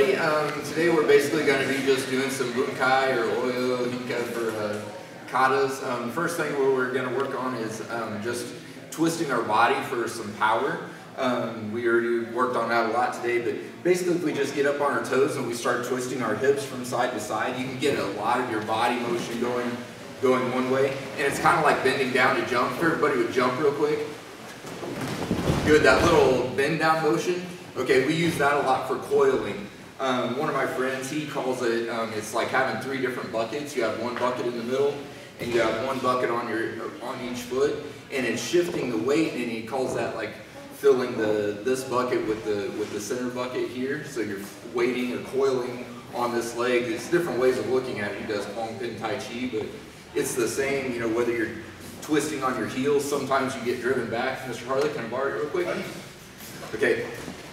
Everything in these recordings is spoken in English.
everybody. Today we're basically going to be just doing some bunkai or oyo hinka for katas. The first thing we're going to work on is just twisting our body for some power. We already worked on that a lot today, but basically if we just get up on our toes and we start twisting our hips from side to side, you can get a lot of your body motion going one way. And it's kind of like bending down to jump. If everybody would jump real quick. Good, that little bend down motion. Okay, we use that a lot for coiling. One of my friends, he calls it, it's like having 3 different buckets. You have one bucket in the middle, and you have one bucket on each foot, and it's shifting the weight, and he calls that like filling this bucket with the center bucket here. So you're weighting or coiling on this leg. There's different ways of looking at it. He does Hong Pin Tai Chi, but it's the same, you know, whether you're twisting on your heels, sometimes you get driven back. Mr. Harley, can I borrow it real quick? Okay.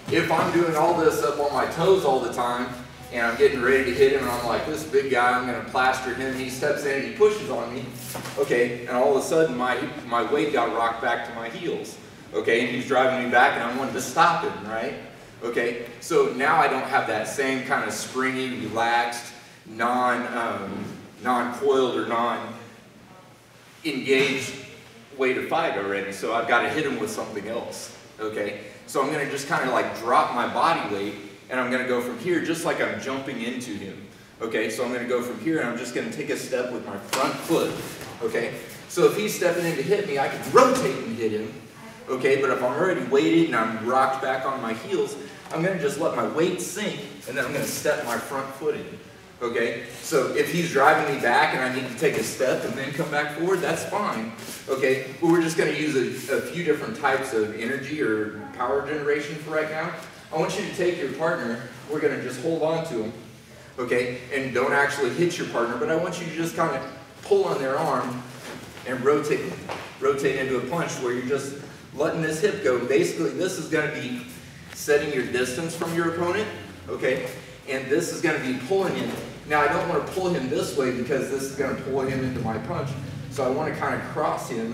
If I'm doing all this up on my toes all the time, and I'm getting ready to hit him, and I'm like, this big guy, I'm going to plaster him, he steps in and he pushes on me, okay, and all of a sudden my weight got rocked back to my heels, okay, and he's driving me back, and I wanted to stop him, right? Okay, so now I don't have that same kind of springy, relaxed, non-coiled or non-engaged way to fight already, so I've got to hit him with something else, okay? So I'm going to just kind of like drop my body weight, and I'm going to go from here just like I'm jumping into him. Okay, so I'm going to go from here, and I'm just going to take a step with my front foot. Okay, so if he's stepping in to hit me, I can rotate and hit him. Okay, but if I'm already weighted and I'm rocked back on my heels, I'm going to just let my weight sink, and then I'm going to step my front foot in. Okay, so if he's driving me back and I need to take a step and then come back forward, that's fine. Okay, but we're just going to use a few different types of energy or power generation for right now. I want you to take your partner, we're going to just hold on to him, okay, and don't actually hit your partner, but I want you to just kind of pull on their arm and rotate into a punch where you're just letting this hip go. Basically, this is going to be setting your distance from your opponent, okay, and this is going to be pulling him. Now, I don't want to pull him this way because this is going to pull him into my punch, so I want to kind of cross him,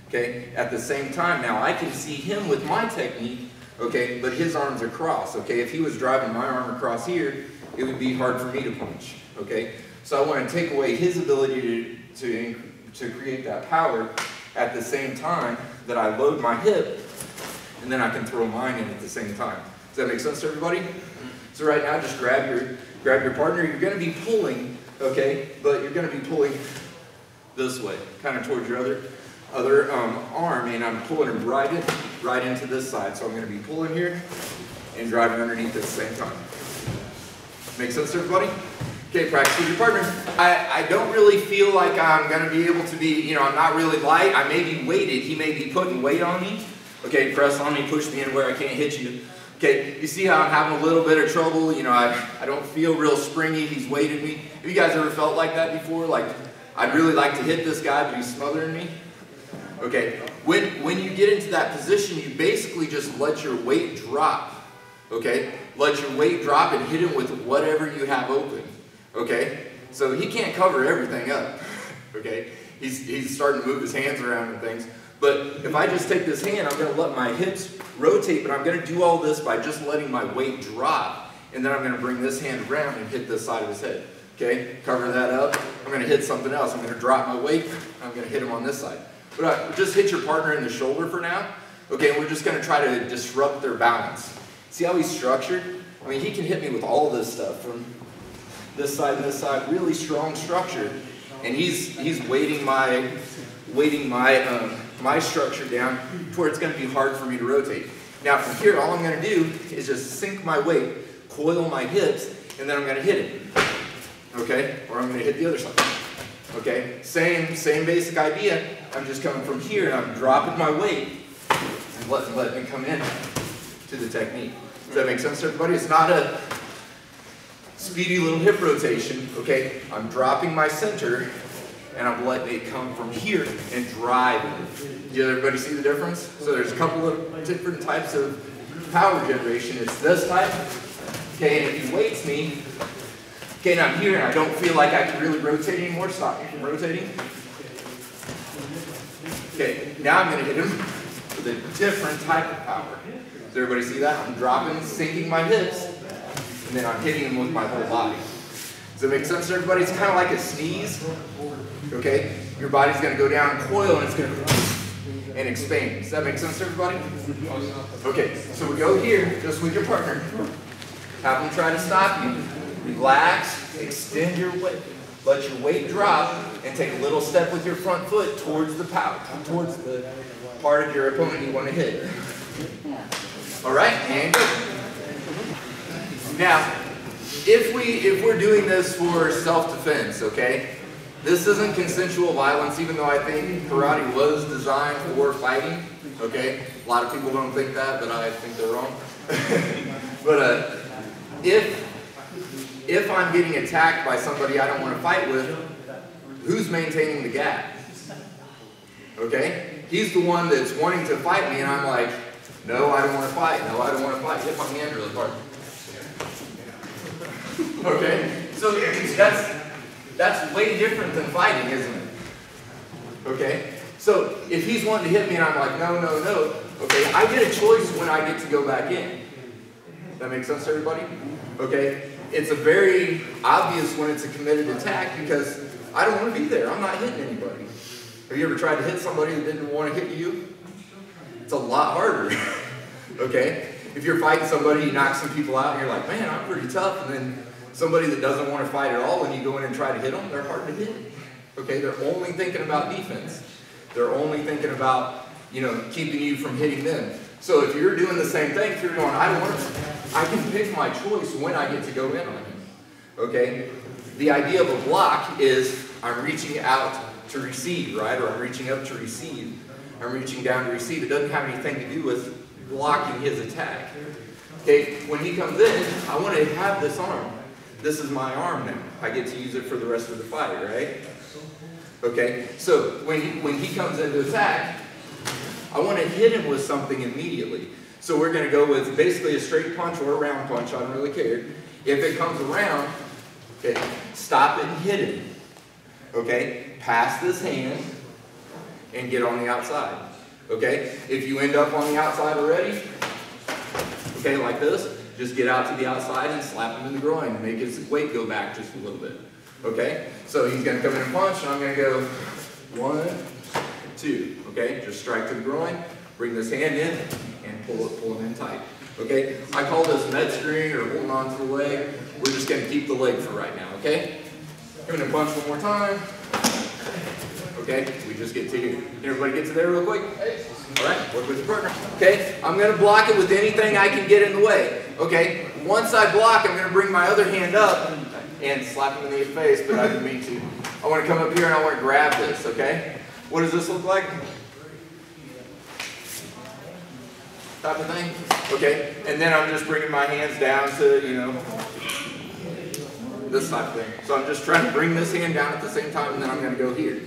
okay, at the same time. Now, I can see him with my technique, okay, but his arms are crossed, okay? If he was driving my arm across here, it would be hard for me to punch, okay? So I want to take away his ability to create that power at the same time that I load my hip, and then I can throw mine in at the same time. Does that make sense to everybody? So right now, just grab your partner. You're going to be pulling, okay, but you're going to be pulling this way, kind of towards your other arm, and I'm pulling him right into this side. So I'm going to be pulling here and driving underneath at the same time. Make sense to everybody? Okay, practice with your partner. I don't really feel like I'm going to be able to be, you know, I'm not really light. I may be weighted. He may be putting weight on me. Okay, press on me, push me in where I can't hit you. Okay, you see how I'm having a little bit of trouble? You know, I don't feel real springy. He's weighted me. Have you guys ever felt like that before? Like, I'd really like to hit this guy, but he's smothering me? Okay, when you get into that position, you basically just let your weight drop. Okay, let your weight drop and hit him with whatever you have open. Okay, so he can't cover everything up. Okay, he's starting to move his hands around and things. But if I just take this hand, I'm going to let my hips rotate, but I'm going to do all this by just letting my weight drop. And then I'm going to bring this hand around and hit this side of his head. Okay, cover that up. I'm going to hit something else. I'm going to drop my weight. I'm going to hit him on this side. But just hit your partner in the shoulder for now. Okay, and we're just going to try to disrupt their balance. See how he's structured? I mean, he can hit me with all this stuff from this side and this side. Really strong structure. And he's weighting my structure down to where it's going to be hard for me to rotate. Now from here, all I'm going to do is just sink my weight, coil my hips, and then I'm going to hit it. Okay? Or I'm going to hit the other side. Okay? Same basic idea. I'm just coming from here and I'm dropping my weight and letting it come in to the technique. Does that make sense to everybody? It's not a speedy little hip rotation. Okay? I'm dropping my center and I'm letting it come from here and drive it. Did everybody see the difference? So there's a couple of different types of power generation. It's this type, okay, and if he weights me, okay, now I'm here and I don't feel like I can really rotate anymore, stop me from rotating. Okay, now I'm going to hit him with a different type of power. Does everybody see that? I'm dropping, sinking my hips, and then I'm hitting him with my whole body. Does that make sense to everybody? It's kind of like a sneeze, okay? Your body's going to go down, coil, and it's going to and expand. Does that make sense to everybody? Okay, so we go here, just with your partner. Have them try to stop you. Relax, extend your weight. Let your weight drop, and take a little step with your front foot towards the part of your opponent you want to hit. All right, and go. Now, if we're doing this for self-defense, okay, this isn't consensual violence, even though I think karate was designed for fighting, okay? A lot of people don't think that, but I think they're wrong. But if I'm getting attacked by somebody I don't want to fight with, who's maintaining the gap? Okay? He's the one that's wanting to fight me, and I'm like, no, I don't want to fight. No, I don't want to fight. Hit my hand really hard. Okay? So that's way different than fighting, isn't it? Okay? So if he's wanting to hit me and I'm like, no, no, no, okay, I get a choice when I get to go back in. That makes sense to everybody? Okay? It's a very obvious when it's a committed attack because I don't want to be there. I'm not hitting anybody. Have you ever tried to hit somebody that didn't want to hit you? It's a lot harder. Okay? If you're fighting somebody, you knock some people out and you're like, man, I'm pretty tough, and then somebody that doesn't want to fight at all, when you go in and try to hit them, they're hard to hit. Okay, they're only thinking about defense. They're only thinking about, you know, keeping you from hitting them. So if you're doing the same thing, if you're going, I don't want to, I can pick my choice when I get to go in on him. Okay? The idea of a block is I'm reaching out to receive, right? Or I'm reaching up to receive. I'm reaching down to receive. It doesn't have anything to do with blocking his attack. Okay? When he comes in, I want to have this arm. This is my arm now. I get to use it for the rest of the fight, right? Okay, so when he comes into attack, I want to hit him with something immediately. So we're going to go with basically a straight punch or a round punch. I don't really care. If it comes around, okay, stop it and hit it. Okay, pass this hand and get on the outside. Okay, if you end up on the outside already, okay, like this, just get out to the outside and slap him in the groin and make his weight go back just a little bit. Okay? So he's going to come in and punch, and I'm going to go 1, 2. Okay? Just strike to the groin, bring this hand in, and pull him in tight. Okay? I call this med string or holding on to the leg. We're just going to keep the leg for right now. Okay? Come in and punch one more time. Okay? We just get to here. Can everybody get to there real quick? Alright, work with your partner. Okay, I'm going to block it with anything I can get in the way. Okay, once I block, I'm going to bring my other hand up and slap him in the face, but I didn't mean to. I want to come up here and I want to grab this, okay? What does this look like? Type of thing? Okay, and then I'm just bringing my hands down to, you know, this type of thing. So I'm just trying to bring this hand down at the same time, and then I'm going to go here.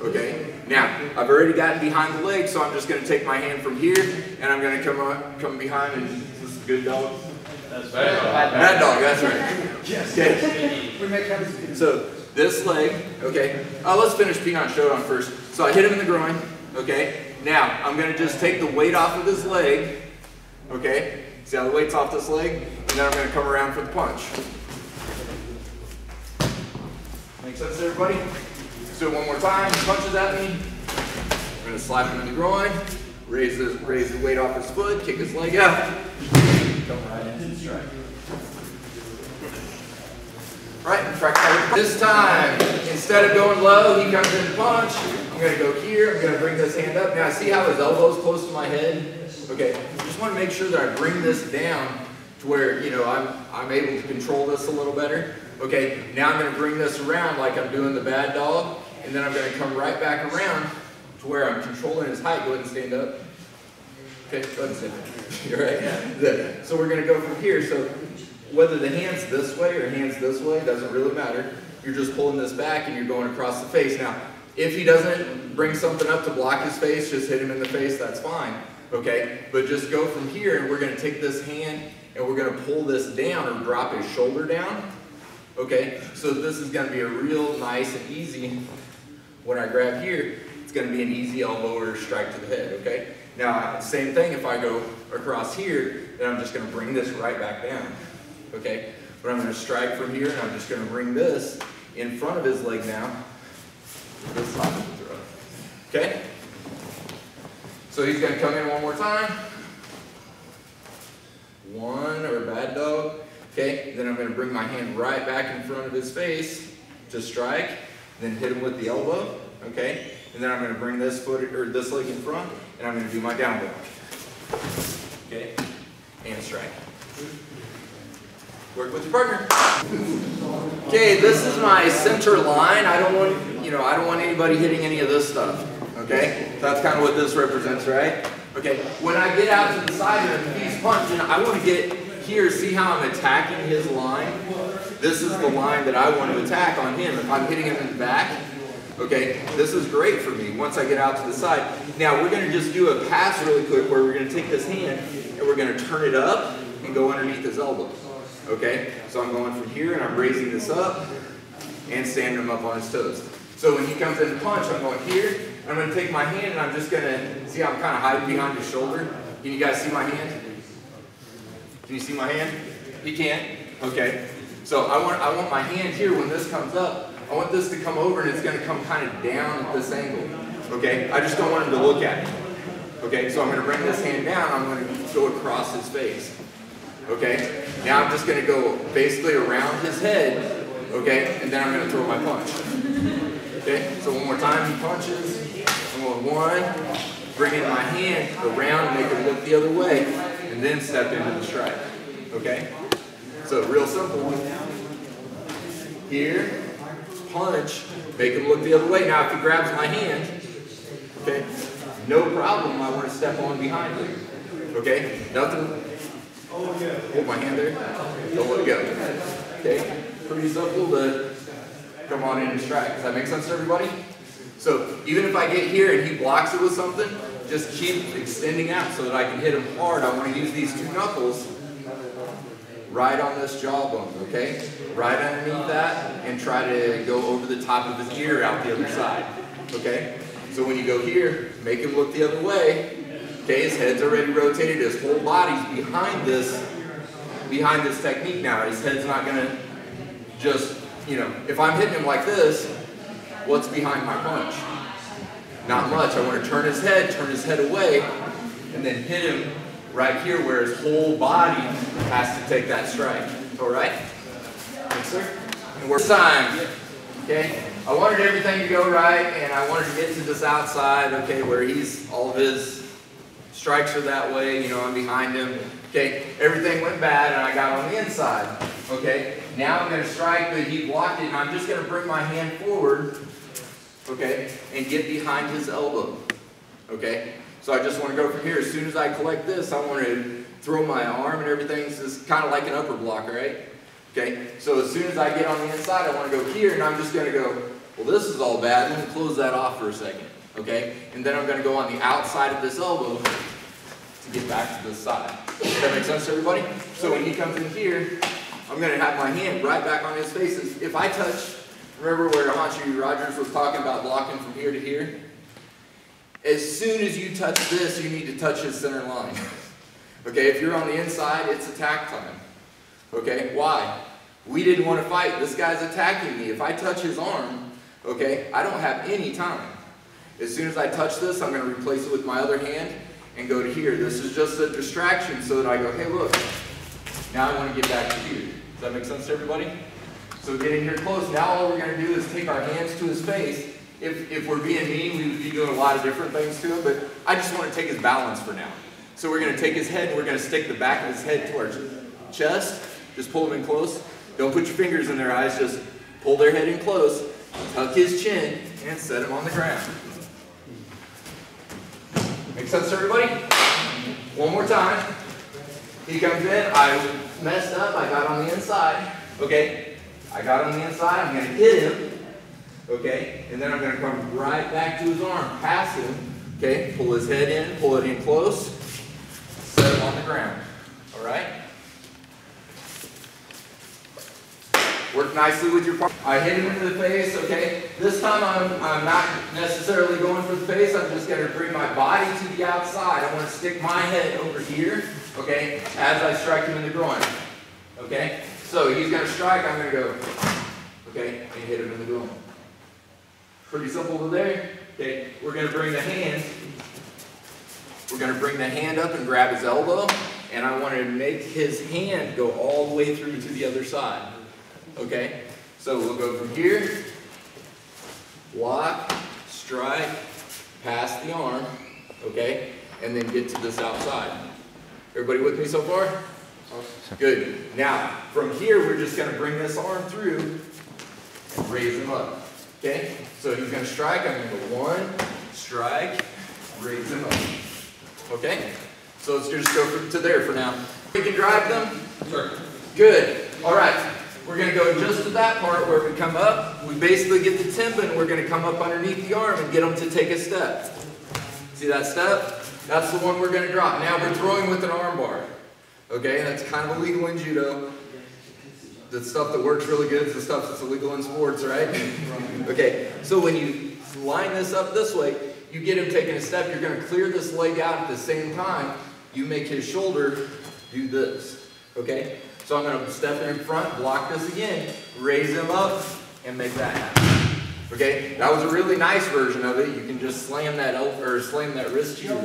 Okay, now I've already gotten behind the leg, so I'm just going to take my hand from here, and I'm going to come behind, and is this a good dog? That's bad dog. Bad dog, that's right. Yes. Okay. So this leg, okay, let's finish Peanut Showdown first. So I hit him in the groin, okay. Now I'm going to just take the weight off of this leg, okay. See how the weight's off this leg? And then I'm going to come around for the punch. Make sense to everybody? Let's do it one more time. He punches at me. I'm going to slap him in the groin, raise the weight off his foot, kick his leg out, come right into the strike. Right, and track. This time, instead of going low, he comes in to punch. I'm going to go here. I'm going to bring this hand up. Now, see how his elbow's close to my head? Okay, just want to make sure that I bring this down to where, you know, I'm able to control this a little better. Okay, now I'm going to bring this around like I'm doing the bad dog, and then I'm going to come right back around to where I'm controlling his height. Go ahead and stand up. Okay, go ahead and stand up. You're right. Yeah. So we're going to go from here. So whether the hand's this way or hand's this way, doesn't really matter. You're just pulling this back and you're going across the face. Now, if he doesn't bring something up to block his face, just hit him in the face, that's fine. Okay, but just go from here, and we're going to take this hand and we're going to pull this down or drop his shoulder down. Okay, so this is going to be a real nice and easy, when I grab here, it's going to be an easy elbow or strike to the head, okay? Now, same thing if I go across here, then I'm just going to bring this right back down, okay? But I'm going to strike from here, and I'm just going to bring this in front of his leg now. This top of the throw. Okay? So he's going to come in one more time. One, or bad dog. Okay, then I'm going to bring my hand right back in front of his face to strike, then hit him with the elbow. Okay, and then I'm going to bring this foot or this leg in front, and I'm going to do my down block. Okay, and strike. Work with your partner. Okay, this is my center line. I don't want anybody hitting any of this stuff. Okay, so that's kind of what this represents, right? Okay, when I get out to the side of him, he's punching. I want to get here. See how I'm attacking his line? This is the line that I want to attack on him. If I'm hitting him in the back, okay, this is great for me once I get out to the side. Now we're going to just do a pass really quick where we're going to take this hand and we're going to turn it up and go underneath his elbow. Okay, so I'm going from here and I'm raising this up and standing him up on his toes. So when he comes in to punch, I'm going here. I'm going to take my hand and I'm just going to, see how I'm kind of hiding behind his shoulder? Can you guys see my hand? Can you see my hand? You can? Okay. So I want my hand here when this comes up. I want this to come over and it's going to come kind of down at this angle. Okay? I just don't want him to look at me. Okay? So I'm going to bring this hand down. I'm going to go across his face. Okay? Now I'm just going to go basically around his head. Okay? And then I'm going to throw my punch. Okay? So one more time, he punches. I'm going one, bringing my hand around, make him look the other way, and then step into the strike. Okay? So real simple. Here, punch, make him look the other way. Now if he grabs my hand, okay, no problem, I want to step on behind him. Okay? Nothing. Hold my hand there. Don't let it go. Okay? Pretty simple to come on in and strike. Does that make sense to everybody? So even if I get here and he blocks it with something, just keep extending out so that I can hit him hard. I want to use these two knuckles right on this jawbone, okay? Right underneath that, and try to go over the top of his ear out the other side, okay? So when you go here, make him look the other way. Okay, his head's already rotated, his whole body's behind this technique now. His head's not gonna just, if I'm hitting him like this, what's behind my punch? Not much. I want to turn his head away, and then hit him right here where his whole body has to take that strike. All right? Yes, sir. And we're time. Okay? I wanted everything to go right, and I wanted to get to this outside, okay, where all of his strikes are that way, I'm behind him. Okay? Everything went bad, and I got on the inside. Okay? Now I'm going to strike, but he blocked it, and I'm just going to bring my hand forward, okay, and get behind his elbow. Okay? So I just want to go from here. As soon as I collect this, I want to throw my arm and everything. So it's kind of like an upper block, right? Okay? So as soon as I get on the inside, I want to go here, and I'm just going to go, well, this is all bad. Let me close that off for a second. Okay? And then I'm going to go on the outside of this elbow to get back to this side. Does that make sense to everybody? So when he comes in here, I'm going to have my hand right back on his face. If I touch, remember where Hanshi Rogers was talking about blocking from here to here? As soon as you touch this, you need to touch his center line. Okay, if you're on the inside, it's attack time. Okay, why? We didn't want to fight. This guy's attacking me. If I touch his arm, okay, I don't have any time. As soon as I touch this, I'm going to replace it with my other hand and go to here. This is just a distraction so that I go, hey, look, now I want to get back to here. Does that make sense to everybody? So getting here close, now all we're going to do is take our hands to his face. If we're being mean, we would be doing a lot of different things to him, but I just want to take his balance for now. So we're going to take his head and we're going to stick the back of his head to our chest. Just pull him in close. Don't put your fingers in their eyes, just pull their head in close, tuck his chin, and set him on the ground. Make sense to everybody? One more time. He comes in, I messed up, I got on the inside. Okay, I got on the inside, I'm going to hit him. Okay, and then I'm going to come right back to his arm, pass him. Okay, pull his head in, pull it in close, set him on the ground. All right? Work nicely with your partner. I hit him into the face, okay? This time I'm not necessarily going for the face. I'm just going to bring my body to the outside. I want to stick my head over here, okay, as I strike him in the groin. Okay? So So he's going to strike, I'm going to go, okay, and hit him in the groin. Pretty simple to there. Okay, we're going to bring the hand up and grab his elbow, and I want to make his hand go all the way through to the other side. Okay, so we'll go from here, block, strike, pass the arm, okay, and then get to this outside. Everybody with me so far? Good. Now, from here, we're just going to bring this arm through and raise him up. Okay? So he's going to strike. I'm going to go 1, strike, raise him up. Okay? So let's just go to there for now. We can drive them? Sure. Good. All right. We're going to go just to that part where we come up. We basically get the tendon. We're going to come up underneath the arm and get them to take a step. See that step? That's the one we're going to drop. Now we're throwing with an arm bar. Okay, that's kind of illegal in judo. The stuff that works really good is the stuff that's illegal in sports, right? Okay, so when you line this up this way, you get him taking a step, you're going to clear this leg out at the same time. You make his shoulder do this. Okay, so I'm going to step in front, block this again, raise him up, and make that happen. Okay, that was a really nice version of it. You can just slam that wrist to your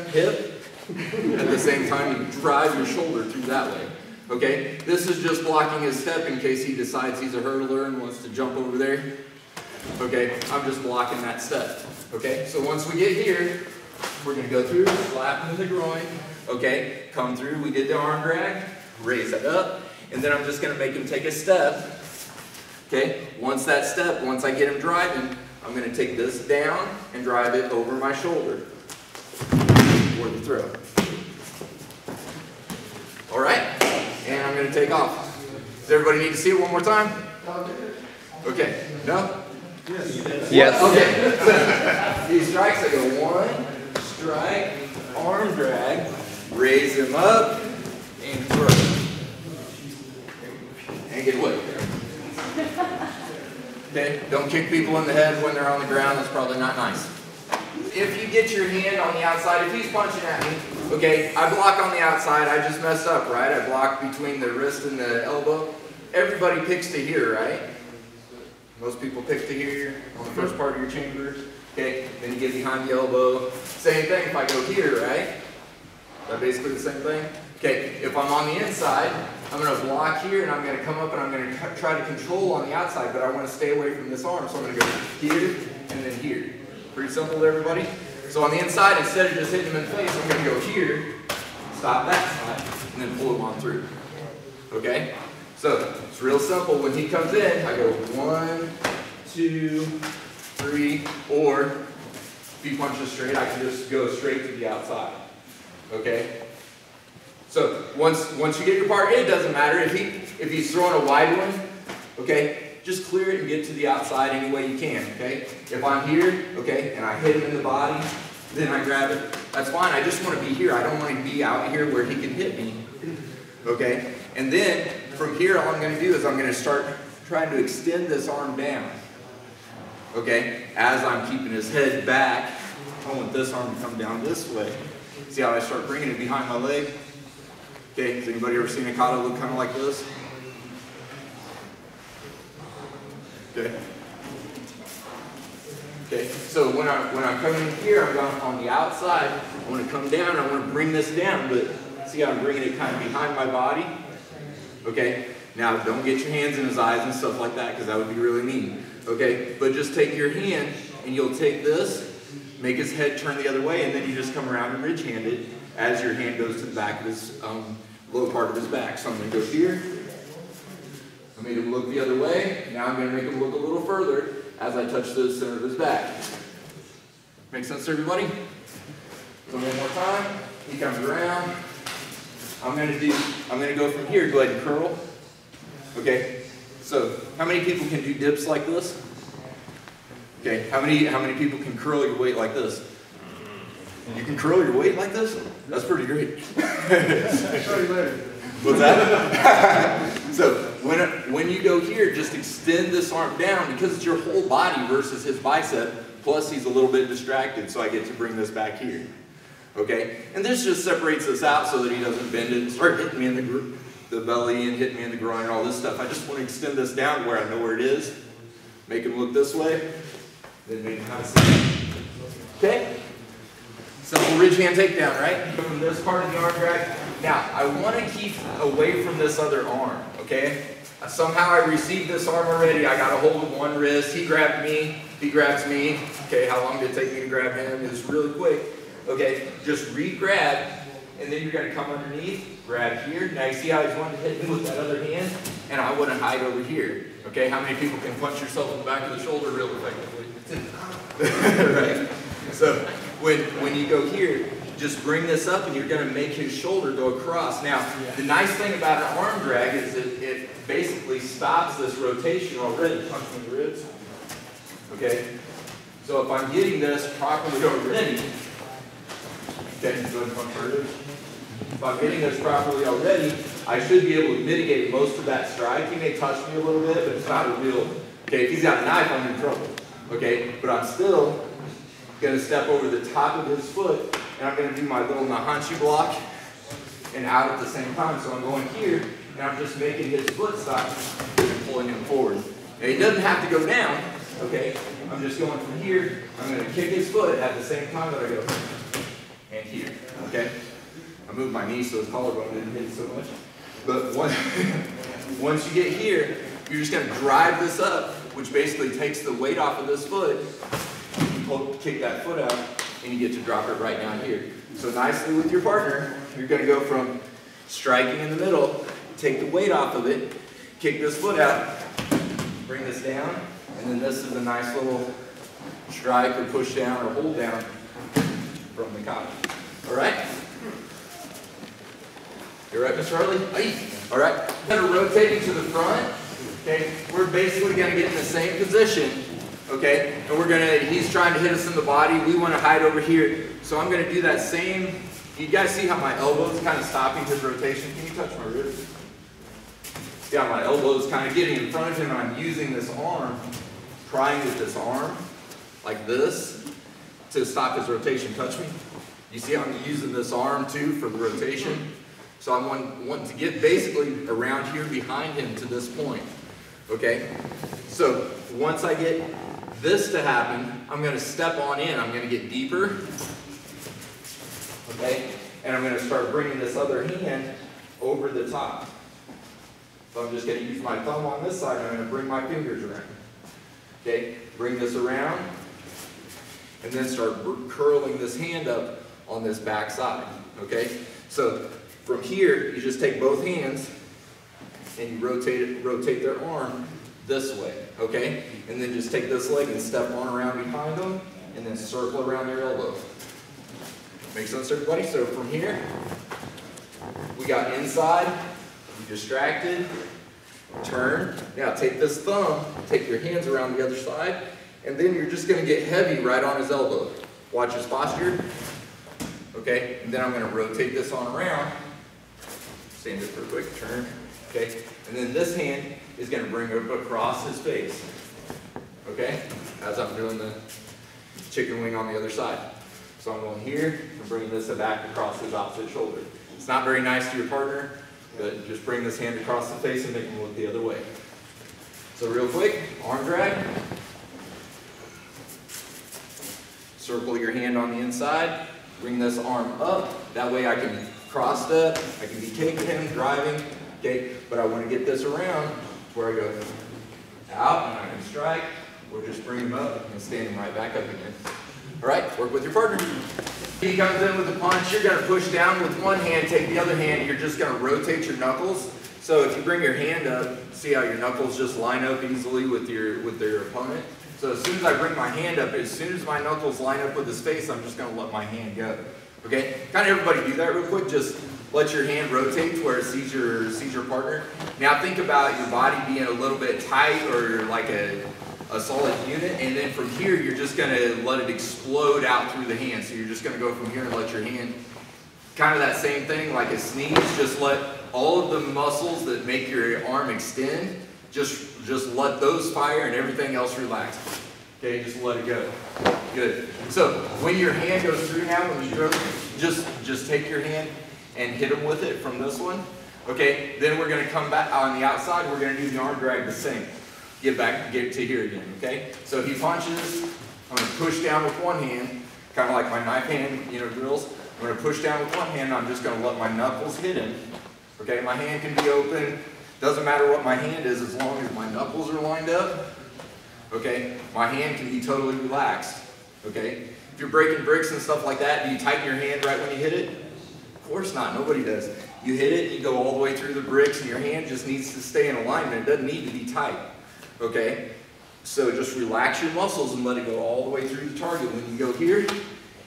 hip. At the same time, you drive your shoulder through that way. Okay? This is just blocking his step in case he decides he's a hurdler and wants to jump over there. Okay? I'm just blocking that step. Okay? So once we get here, we're going to go through, slap him in the groin. Okay? Come through. We did the arm drag. Raise it up. And then I'm just going to make him take a step. Okay? Once I get him driving, I'm going to take this down and drive it over my shoulder. For the throw. All right, and I'm going to take off. Does everybody need to see it one more time? Okay, no? Yes. Okay, he strikes, I go 1, strike, arm drag, raise him up, and throw. And get away. Okay, don't kick people in the head when they're on the ground, that's probably not nice. If you get your hand on the outside, if he's punching at me, okay, I block on the outside, I just messed up, right? I block between the wrist and the elbow. Everybody picks to here, right? Most people pick to here on the first part of your chamber. Okay, then you get behind the elbow. Same thing if I go here, right? Is that basically the same thing? Okay, if I'm on the inside, I'm going to block here and I'm going to come up and I'm going to try to control on the outside, but I want to stay away from this arm, so I'm going to go here and then here. Pretty simple to everybody. So on the inside, instead of just hitting him in the face, I'm going to go here, stop that side, and then pull him on through. Okay? So it's real simple. When he comes in, I go 1, 2, 3, or if he punches straight, I can just go straight to the outside. Okay? So once you get your part, it doesn't matter if he's throwing a wide one. Okay? Just clear it and get to the outside any way you can, okay? If I'm here, okay, and I hit him in the body, then I grab it, that's fine. I just want to be here. I don't want to be out here where he can hit me, okay? And then, from here, all I'm going to do is I'm going to start trying to extend this arm down, okay? As I'm keeping his head back, I want this arm to come down this way. See how I start bringing it behind my leg? Okay, has anybody ever seen a kata look kind of like this? Okay. Okay. So when I'm coming in here, I'm going on the outside. I want to come down. I want to bring this down, but see how I'm bringing it kind of behind my body. Okay. Now don't get your hands in his eyes and stuff like that, because that would be really mean. Okay. But just take your hand and you'll take this, make his head turn the other way, and then you just come around and ridge hand it as your hand goes to the back of his low part of his back. So I'm going to go here. I made him look the other way. Now I'm going to make him look a little further as I touch the center of his back. Make sense to everybody? So one more time. He comes around. I'm going to go from here. Go ahead and curl. Okay. So how many people can do dips like this? Okay. How many people can curl your weight like this? You can curl your weight like this? That's pretty great. Show you later. What's that? So when you go here, just extend this arm down because it's your whole body versus his bicep. Plus he's a little bit distracted, so I get to bring this back here. Okay? And this just separates us out so that he doesn't bend it and start hitting me in the the belly and hitting me in the groin and all this stuff. I just want to extend this down to where I know where it is. Make him look this way. Then make him have a seat. Okay? Simple ridge hand takedown, right? From this part of the arm drag. Now, I want to keep away from this other arm, okay? Somehow I received this arm already. I got a hold of one wrist. He grabbed me. He grabs me. Okay, how long did it take me to grab him? It was really quick. Okay, just re-grab, and then you're going to come underneath, grab here. Now you see how he's wanting to hit me with that other hand? And I want to hide over here. Okay, how many people can punch yourself in the back of the shoulder real effectively? Right? So when you go here, just bring this up and you're going to make his shoulder go across. Now, the nice thing about an arm drag is that it basically stops this rotation already. Punch me in the ribs. Okay? So if I'm getting this properly already, okay, go ahead and punch my ribs. If I'm getting this properly already, I should be able to mitigate most of that strike. He may touch me a little bit, but it's not a real, okay, if he's got a knife, I'm in trouble. Okay, but I'm still going to step over the top of his foot, and I'm going to do my little nahanchi block and out at the same time. So I'm going here, and I'm just making his foot stop and pulling him forward. Now he doesn't have to go down, okay? I'm just going from here. I'm going to kick his foot at the same time that I go and here, okay? I moved my knee so his collarbone didn't hit so much. But once you get here, you're just going to drive this up, which basically takes the weight off of this foot. You kick that foot out, and you get to drop it right down here. So nicely with your partner, you're going to go from striking in the middle, take the weight off of it, kick this foot out, bring this down, and then this is a nice little strike or push down or hold down from the cop. All right? You all right, Mr. Hartley? Aye. All right. Kind of rotating to the front. Okay. We're basically going to get in the same position. Okay. And we're going to, he's trying to hit us in the body. We want to hide over here. So I'm going to do that same. You guys see how my elbow is kind of stopping his rotation? Can you touch my ribs? See how my elbow is kind of getting in front of him, and I'm using this arm, prying with this arm, like this, to stop his rotation. Touch me. You see how I'm using this arm too for the rotation? So I'm wanting to get basically around here behind him to this point. Okay? So once I get this to happen, I'm going to step on in. I'm going to get deeper. Okay? And I'm going to start bringing this other hand over the top. So I'm just going to use my thumb on this side, and I'm going to bring my fingers around. Okay? Bring this around, and then start curling this hand up on this back side. Okay? So from here, you just take both hands, and you rotate their arm this way. Okay? And then just take this leg and step on around behind them, and then circle around their elbow. Make sense, everybody? So from here, we got inside, you distracted, turn. Now take this thumb, take your hands around the other side, and then you're just going to get heavy right on his elbow. Watch his posture. Okay? And then I'm going to rotate this on around. Stand it for a quick turn. Okay? And then this hand is going to bring it across his face. Okay? As I'm doing the chicken wing on the other side. So I'm going here and bringing this back across his opposite shoulder. It's not very nice to your partner, but just bring this hand across the face and make him look the other way. So real quick, arm drag. Circle your hand on the inside. Bring this arm up. That way I can cross step. I can be kicking him, driving. Okay, but I want to get this around where I go out and I can strike, or just bring him up and stand him right back up again. All right, work with your partner. He comes in with a punch, you're going to push down with one hand, take the other hand, you're just going to rotate your knuckles. So if you bring your hand up, see how your knuckles just line up easily with their opponent? So as soon as I bring my hand up, as soon as my knuckles line up with his face, I'm just going to let my hand go. Okay? Kind of everybody do that real quick. Just let your hand rotate to where it sees your partner. Now think about your body being a little bit tight or like a solid unit, and then from here you're just going to let it explode out through the hand. So you're just going to go from here and let your hand, kind of that same thing like a sneeze, just let all of the muscles that make your arm extend, just let those fire and everything else relax. Okay, just let it go. Good. So when your hand goes through now, when you throw, just take your hand and hit them with it from this one. Okay, then we're going to come back on the outside, we're going to do the arm drag the same. Get to here again, okay? So he punches, I'm going to push down with one hand, kind of like my knife hand, drills. I'm going to push down with one hand, I'm just going to let my knuckles hit him. Okay, my hand can be open, doesn't matter what my hand is as long as my knuckles are lined up. Okay, my hand can be totally relaxed. Okay, if you're breaking bricks and stuff like that, do you tighten your hand right when you hit it? Of course not, nobody does. You hit it, you go all the way through the bricks, and your hand just needs to stay in alignment. It doesn't need to be tight. Okay, so just relax your muscles and let it go all the way through the target. When you go here,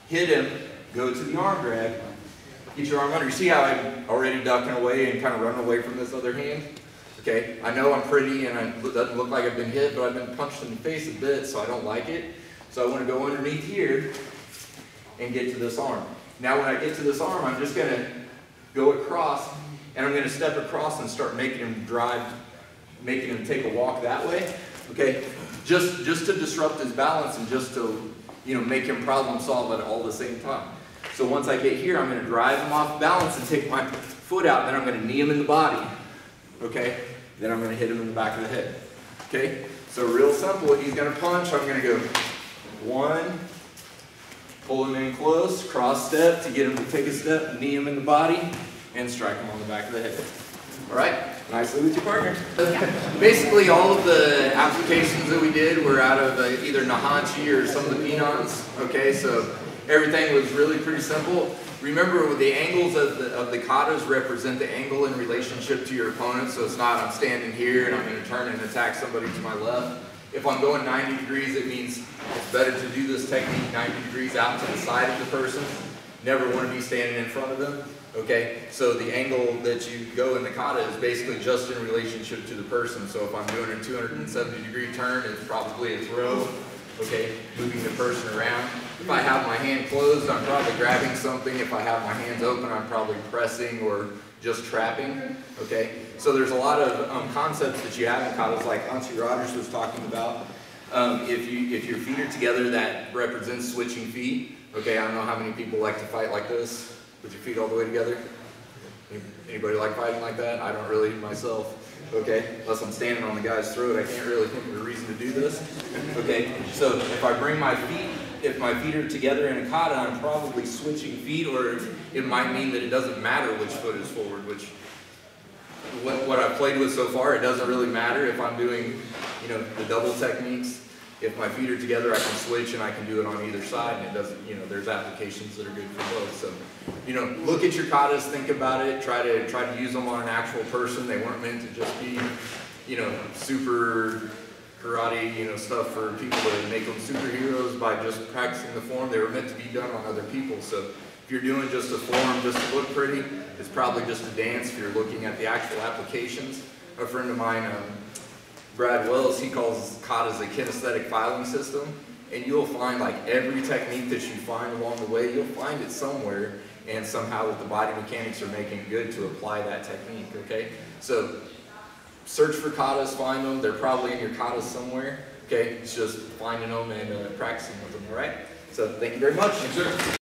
hit him, go to the arm drag, get your arm under. You see how I'm already ducking away and kind of running away from this other hand? Okay, I know I'm pretty and it doesn't look like I've been hit, but I've been punched in the face a bit, so I don't like it. So I want to go underneath here and get to this arm. Now when I get to this arm, I'm just going to go across, and I'm going to step across and start making him drive, making him take a walk that way. Okay, just to disrupt his balance and just to make him problem solve at all the same time. So once I get here, I'm going to drive him off balance and take my foot out, and then I'm going to knee him in the body. Okay, then I'm going to hit him in the back of the head. Okay, so real simple. He's going to punch. I'm going to go 1, pull him in close, cross step to get him to take a step, knee him in the body, and strike him on the back of the head. All right, nicely with your partner. Basically, all of the applications that we did were out of either Nahanchi or some of the Penons. Okay, so everything was really pretty simple. Remember, the angles of the katas represent the angle in relationship to your opponent. So it's not I'm standing here and I'm going to turn and attack somebody to my left. If I'm going 90 degrees, it means it's better to do this technique 90 degrees out to the side of the person. Never want to be standing in front of them. Okay, so the angle that you go in the kata is basically just in relationship to the person. So if I'm doing a 270-degree turn, it's probably a throw. Okay, moving the person around. If I have my hand closed, I'm probably grabbing something. If I have my hands open, I'm probably pressing or just trapping. Okay, so there's a lot of concepts that you have in katas, like Auntie Rogers was talking about. If your feet are together, that represents switching feet. Okay, I don't know how many people like to fight like this, with your feet all the way together. Anybody like fighting like that? I don't really myself. Okay, unless I'm standing on the guy's throat, I can't really think of a reason to do this. Okay, so if I bring my feet, if my feet are together in a kata, I'm probably switching feet, or it might mean that it doesn't matter which foot is forward, which what I've played with so far, it doesn't really matter if I'm doing, the double techniques. If my feet are together, I can switch and I can do it on either side, and it doesn't, there's applications that are good for both. So, look at your katas, think about it, try to use them on an actual person. They weren't meant to just be, super karate, stuff for people to make them superheroes by just practicing the form. They were meant to be done on other people. So if you're doing just a form just to look pretty, it's probably just a dance. If you're looking at the actual applications, a friend of mine, Brad Wells, he calls katas a kinesthetic filing system, and you'll find like every technique that you find along the way, you'll find it somewhere, and somehow with the body mechanics are making it good to apply that technique, okay? So search for katas, find them, they're probably in your katas somewhere, okay? It's just finding them and practicing with them, all right? So thank you very much. Thanks, sir.